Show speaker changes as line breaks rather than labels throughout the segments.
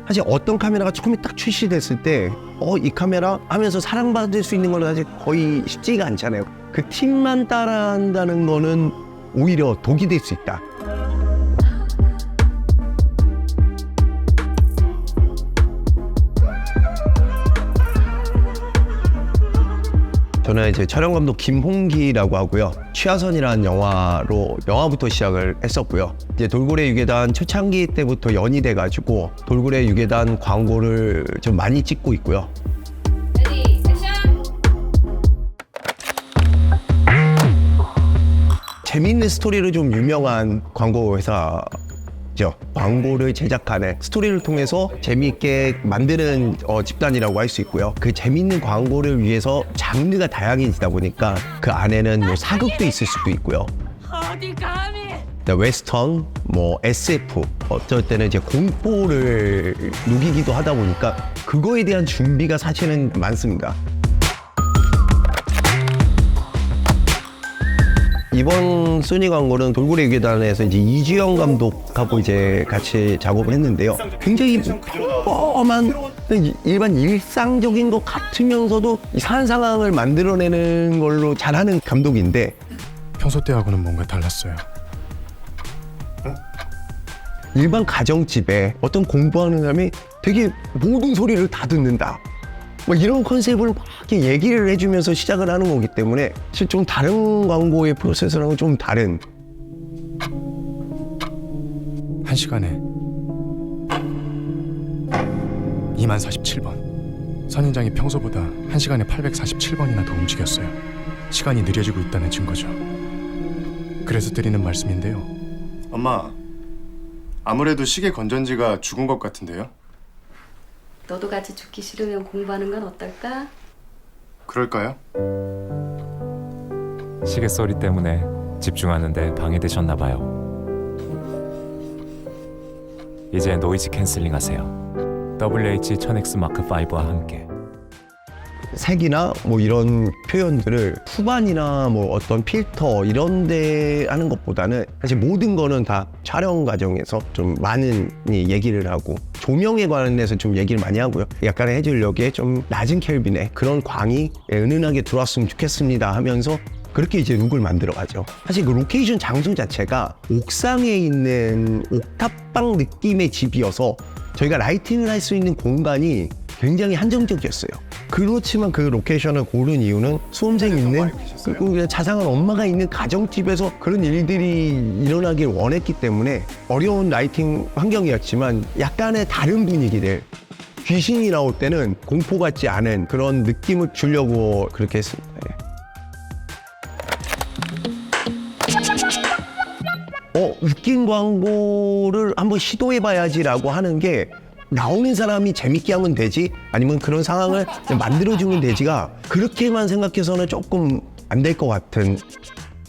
사실 어떤 카메라가 처음에 딱 출시됐을 때 이 카메라 하면서 사랑받을 수 있는 건 사실 거의 쉽지가 않잖아요. 그 팀만 따라한다는 거는 오히려 독이 될 수 있다. 저는 이제 촬영 감독 김홍기라고 하고요. 취하선이라는 영화부터 시작을 했었고요. 이제 돌고래 유괴단 초창기 때부터 연이 돼가지고 돌고래 유괴단 광고를 좀 많이 찍고 있고요.
레디 액션!
재미있는 스토리로 좀 유명한 광고 회사. 광고를 제작하는 스토리를 통해서 재미있게 만드는 집단이라고 할 수 있고요. 그 재미있는 광고를 위해서 장르가 다양해지다 보니까 그 안에는 뭐 사극도 있을 수도 있고요.
어디 감히!
웨스턴, 뭐 SF, 어쩔 때는 이제 공포를 녹이기도 하다 보니까 그거에 대한 준비가 사실은 많습니다. 이번 소니 광고는 돌고래 유괴단에서 이제 이주영 감독하고 이제 같이 작업을 했는데요. 굉장히 평범한 일반 일상적인 것 같으면서도 이상한 상황을 만들어내는 걸로 잘하는 감독인데
평소 때하고는 뭔가 달랐어요.
일반 가정집에 어떤 공부하는 사람이 되게 모든 소리를 다 듣는다. 뭐 이런 컨셉을 막 이렇게 얘기를 해주면서 시작을 하는 거기 때문에 사실 좀 다른 광고의 프로세스랑은 좀 다른.
1시간에 2047번. 선인장이 평소보다 1시간에 847번이나 더 움직였어요. 시간이 느려지고 있다는 증거죠. 그래서 드리는 말씀인데요. 엄마, 아무래도 시계 건전지가 죽은 것 같은데요?
너도 같이 죽기 싫으면 공부하는 건 어떨까?
그럴까요?
시계 소리 때문에 집중하는데 방해되셨나 봐요. 이제 노이즈 캔슬링 하세요. WH-1000X 마크 5와 함께.
색이나 뭐 이런 표현들을 후반이나 뭐 어떤 필터 이런 데 하는 것보다는 사실 모든 거는 다 촬영 과정에서 좀 많은 얘기를 하고 조명에 관해서 좀 얘기를 많이 하고요. 약간의 해질녘에 좀 낮은 켈빈에 그런 광이 은은하게 들어왔으면 좋겠습니다 하면서 그렇게 이제 룩을 만들어 가죠. 사실 그 로케이션 장소 자체가 옥상에 있는 옥탑방 느낌의 집이어서 저희가 라이팅을 할 수 있는 공간이 굉장히 한정적이었어요. 그렇지만 그 로케이션을 고른 이유는 수험생 있는 그리고 자상한 엄마가 있는 가정집에서 그런 일들이 일어나길 원했기 때문에 어려운 라이팅 환경이었지만 약간의 다른 분위기들, 귀신이 나올 때는 공포 같지 않은 그런 느낌을 주려고 그렇게 했습니다. 웃긴 광고를 한번 시도해봐야지라고 하는 게 나오는 사람이 재밌게 하면 되지 아니면 그런 상황을 만들어주면 되지가 그렇게만 생각해서는 조금 안 될 것 같은.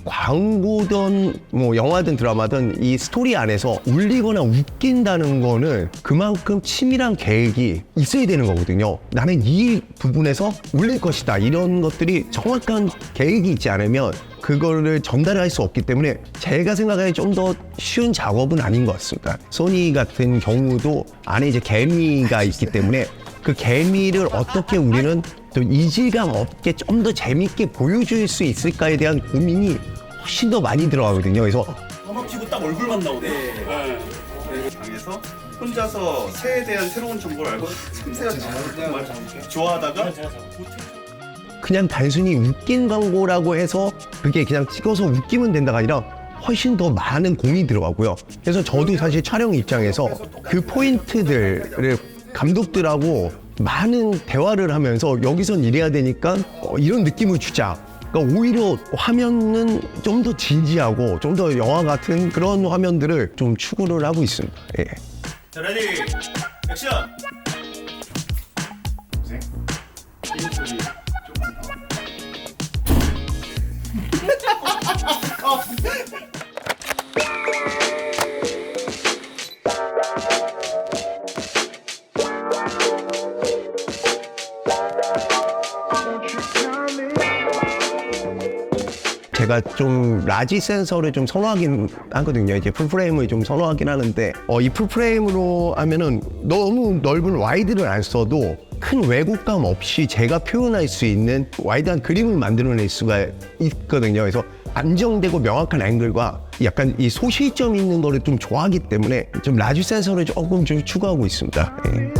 광고든 뭐 영화든 드라마든 이 스토리 안에서 울리거나 웃긴다는 거는 그만큼 치밀한 계획이 있어야 되는 거거든요. 나는 이 부분에서 울릴 것이다 이런 것들이 정확한 계획이 있지 않으면 그거를 전달할 수 없기 때문에 제가 생각하기에 좀 더 쉬운 작업은 아닌 것 같습니다. 소니 같은 경우도 안에 이제 개미가 있기 때문에 그 개미를 어떻게 우리는 또 이질감 없게 좀 더 재밌게 보여줄 수 있을까에 대한 고민이 훨씬 더 많이 들어가거든요. 그래서
한번 피고 딱 얼굴만 나오네. 방에서 혼자서 새에 대한 새로운 정보를 알고 참새가 정말 좋아하다가
그냥 단순히 웃긴 광고라고 해서 그게 그냥 찍어서 웃기면 된다가 아니라 훨씬 더 많은 공이 들어가고요. 그래서 저도 사실 촬영 입장에서 그 포인트들을 감독들하고 많은 대화를 하면서 여기선 이래야 되니까 이런 느낌을 주자. 그러니까 오히려 화면은 좀 더 진지하고 좀 더 영화 같은 그런 화면들을 좀 추구를 하고 있습니다. 예.
자, 레디 액션.
제가 좀 라지 센서를 좀 선호하긴 하거든요. 이제 풀프레임을 좀 선호하긴 하는데 이 풀프레임으로 하면은 너무 넓은 와이드를 안 써도 큰 왜곡감 없이 제가 표현할 수 있는 와이드한 그림을 만들어낼 수가 있거든요. 그래서 안정되고 명확한 앵글과 약간 이 소실점 있는 거를 좀 좋아하기 때문에 좀 라지 센서를 조금 좀 추구하고 있습니다. 예.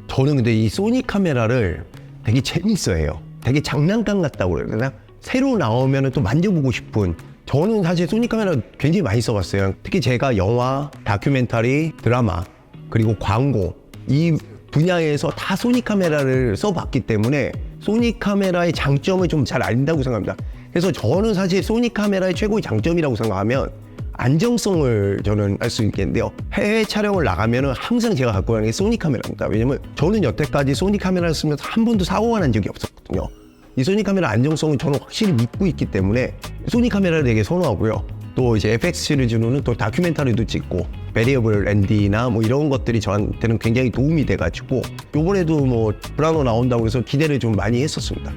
저는 근데 이 소니 카메라를 되게 재밌어해요. 되게 장난감 같다고 그래요. 그냥 새로 나오면 또 만져보고 싶은. 저는 사실 소니 카메라 굉장히 많이 써봤어요. 특히 제가 영화, 다큐멘터리, 드라마, 그리고 광고 이 분야에서 다 소니 카메라를 써봤기 때문에 소니 카메라의 장점을 좀 잘 안다고 생각합니다. 그래서 저는 사실 소니 카메라의 최고의 장점이라고 생각하면 안정성을 저는 알 수 있겠는데요. 해외 촬영을 나가면은 항상 제가 갖고 가는 게 소니 카메라입니다. 왜냐면 저는 여태까지 소니 카메라를 쓰면서 한 번도 사고가 난 적이 없었거든요. 이 소니 카메라 안정성은 저는 확실히 믿고 있기 때문에 소니 카메라를 되게 선호하고요. 또 이제 FX 시리즈로는 또 다큐멘터리도 찍고 베리어블 랜디나 뭐 이런 것들이 저한테는 굉장히 도움이 돼가지고 요번에도 뭐 브라노 나온다고 해서 기대를 좀 많이 했었습니다.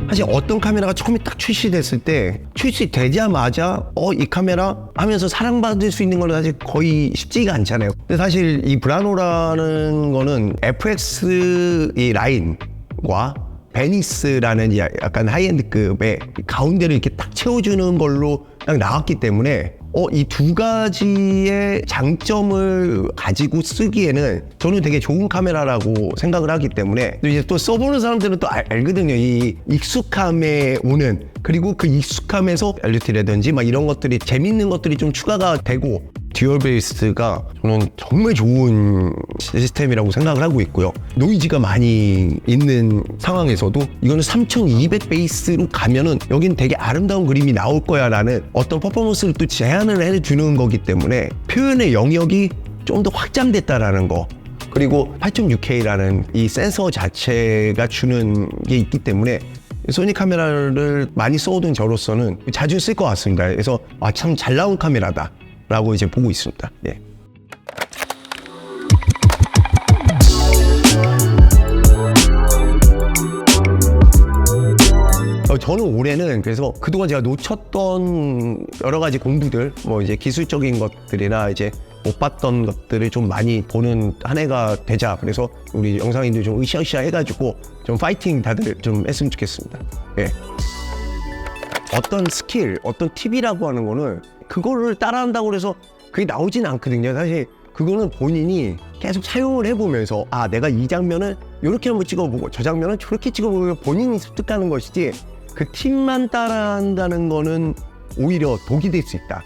사실 어떤 카메라가 처음에 딱 출시됐을 때 출시되자마자 이 카메라 하면서 사랑받을 수 있는 건 사실 거의 쉽지가 않잖아요. 근데 사실 이 브라노라는 거는 FX 이 라인과 베니스라는 약간 하이엔드급의 가운데를 이렇게 딱 채워주는 걸로 딱 나왔기 때문에 이 두 가지의 장점을 가지고 쓰기에는 저는 되게 좋은 카메라라고 생각을 하기 때문에 이제 또 써보는 사람들은 또 알거든요. 이 익숙함에 오는, 그리고 그 익숙함에서 LUT라든지 막 이런 것들이 재밌는 것들이 좀 추가가 되고, 듀얼 베이스가 저는 정말 좋은 시스템이라고 생각을 하고 있고요. 노이즈가 많이 있는 상황에서도 이거는 3200 베이스로 가면은 여긴 되게 아름다운 그림이 나올 거야 라는 어떤 퍼포먼스를 또 제한을 해주는 거기 때문에 표현의 영역이 좀 더 확장됐다라는 거, 그리고 8.6K라는 이 센서 자체가 주는 게 있기 때문에 소니 카메라를 많이 써오던 저로서는 자주 쓸 것 같습니다. 그래서 참 잘 나온 카메라다 라고 이제 보고 있습니다. 네. 저는 올해는 그래서 그동안 제가 놓쳤던 여러 가지 공부들, 뭐 이제 기술적인 것들이나 이제 못 봤던 것들을 좀 많이 보는 한 해가 되자. 그래서 우리 영상인들 좀 으쌰으쌰 해가지고 좀 파이팅 다들 좀 했으면 좋겠습니다. 예. 어떤 스킬, 어떤 팁이라고 하는 거는 그거를 따라한다고 해서 그게 나오진 않거든요. 사실 그거는 본인이 계속 사용을 해보면서 내가 이 장면은 이렇게 한번 찍어보고 저 장면은 저렇게 찍어보고 본인이 습득하는 것이지, 그 팁만 따라한다는 거는 오히려 독이 될 수 있다.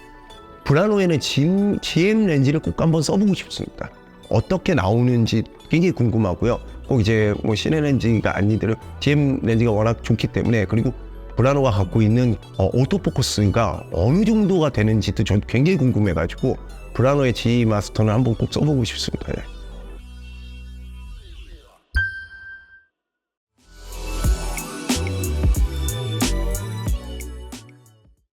브라노에는 GM 렌즈를 꼭 한번 써보고 싶습니다. 어떻게 나오는지 굉장히 궁금하고요. 꼭 이제 뭐 시네 렌즈가 아니더라도 GM 렌즈가 워낙 좋기 때문에, 그리고 브라노가 갖고 있는 오토포커스가 어느 정도가 되는지도 전 굉장히 궁금해가지고 브라노의 G 마스터는 한번 꼭 써보고 싶습니다.